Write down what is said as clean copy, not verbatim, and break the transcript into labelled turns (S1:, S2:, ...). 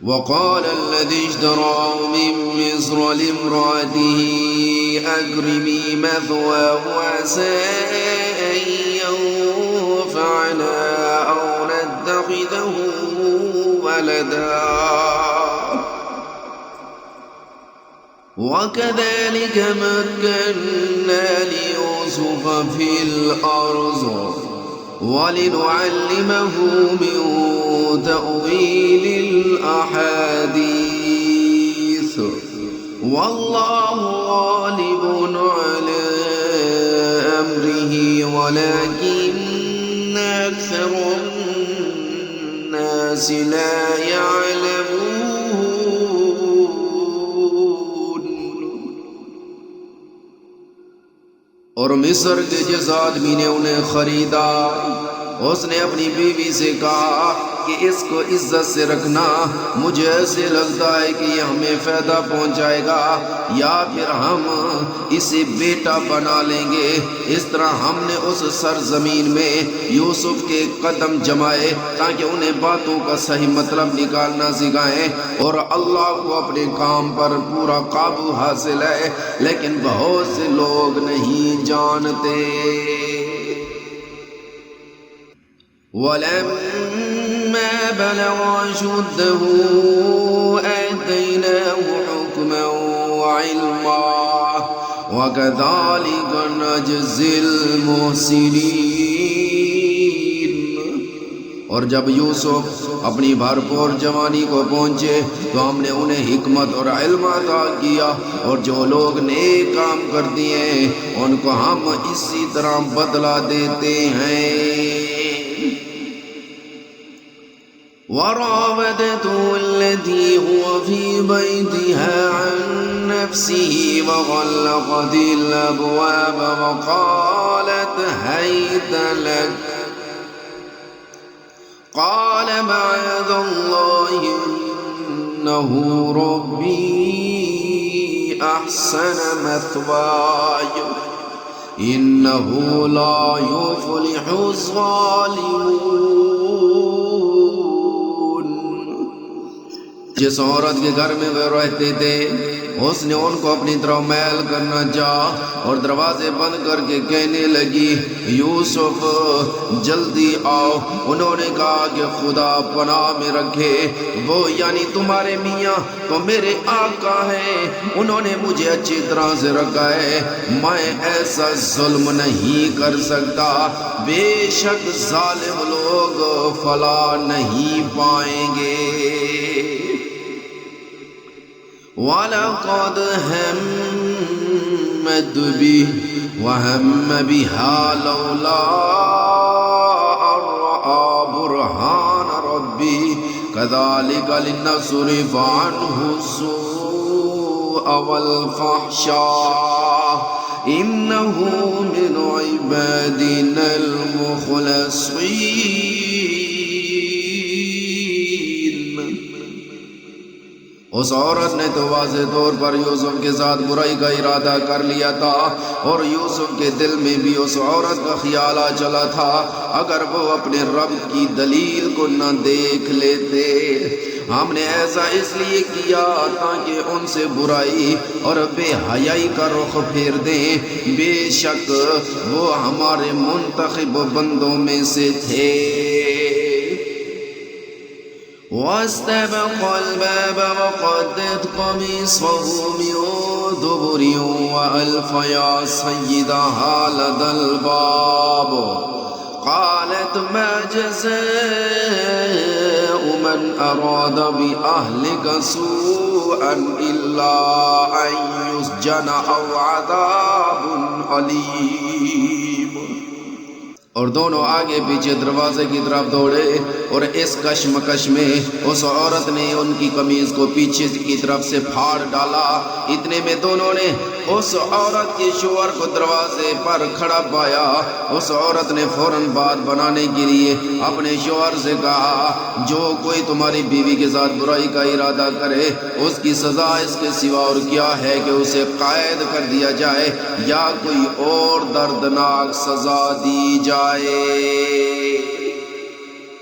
S1: وقال الذي اشتراه من مصر لامرأته أكرمي مثواه عسى أن ينفعنا أو نتخذه ولدا وكذلك مكنا ليوسف في الأرض ولنعلمه من تأويل الأحاديث والله غالب على أمره ولكن أكثر الناس لا يعلمون. اور مصر کے جس آدمی نے انہیں خریدا اس نے اپنی بیوی سے کہا کہ اس کو عزت سے رکھنا، مجھے ایسے لگتا ہے کہ یہ ہمیں فائدہ پہنچائے گا یا پھر ہم اسے بیٹا بنا لیں گے. اس طرح ہم نے اس سرزمین میں یوسف کے قدم جمائے تاکہ انہیں باتوں کا صحیح مطلب نکالنا سکھائیں اور اللہ کو اپنے کام پر پورا قابو حاصل ہے، لیکن بہت سے لوگ نہیں جانتے. وَلَمَّا بَلَغَ أَشُدَّهُ آتَيْنَاهُ حُكْمًا وَعِلْمًا وَكَذَلِكَ نَجْزِي الْمُحْسِنِينَ. اور جب یوسف اپنی بھرپور جوانی کو پہنچے تو ہم نے انہیں حکمت اور علم عطا کیا، اور جو لوگ نیک کام کرتے ہیں ان کو ہم اسی طرح بدلہ دیتے ہیں. وراودته التي هو في بيتها عن نفسه وغلقت الأبواب وقالت هيت لك قال معاذ الله إنه ربي أحسن مثواي إنه لا يفلح الظالمون. جس عورت کے گھر میں وہ رہتے تھے اس نے ان کو اپنی طرف میل کرنا چاہا اور دروازے بند کر کے کہنے لگی یوسف جلدی آؤ. انہوں نے کہا کہ خدا پناہ میں رکھے، وہ یعنی تمہارے میاں تو میرے آقا ہیں، انہوں نے مجھے اچھی طرح سے رکھا ہے، میں ایسا ظلم نہیں کر سکتا. بے شک ظالم لوگ فلاح نہیں پائیں گے. وَلَقَدْ هَمَّتْ بِهِ وَهَمَّ بِهَا لَوْلَا أَن رَّأَىٰ بُرْهَانَ رَبِّهِ كَذَٰلِكَ لِنَصْرِفَ عَنْهُ السُّوءَ وَالْفَحْشَاءَ إِنَّهُ مِنْ عِبَادِنَا الْمُخْلَصِينَ. اس عورت نے تو واضح طور پر یوسف کے ساتھ برائی کا ارادہ کر لیا تھا، اور یوسف کے دل میں بھی اس عورت کا خیال آ چلا تھا اگر وہ اپنے رب کی دلیل کو نہ دیکھ لیتے. ہم نے ایسا اس لیے کیا تاکہ ان سے برائی اور بے حیائی کا رخ پھیر دیں، بے شک وہ ہمارے منتخب بندوں میں سے تھے. واستبق الباب وقدت قميصه من دبر وألف يا سيدها لدى الباب قالت ما جزاء من أراد بأهلك سوءا إلا أن يسجن أو عذاب أليم. اور دونوں آگے پیچھے دروازے کی طرف دوڑے، اور اس کشمکش میں اس عورت نے ان کی قمیض کو پیچھے کی طرف سے پھاڑ ڈالا. اتنے میں دونوں نے اس عورت کے شوہر کو دروازے پر کھڑا پایا. اس عورت نے فوراً بات بنانے کے لیے اپنے شوہر سے کہا جو کوئی تمہاری بیوی کے ساتھ برائی کا ارادہ کرے اس کی سزا اس کے سوا اور کیا ہے کہ اسے قید کر دیا جائے یا کوئی اور دردناک سزا دی جائے.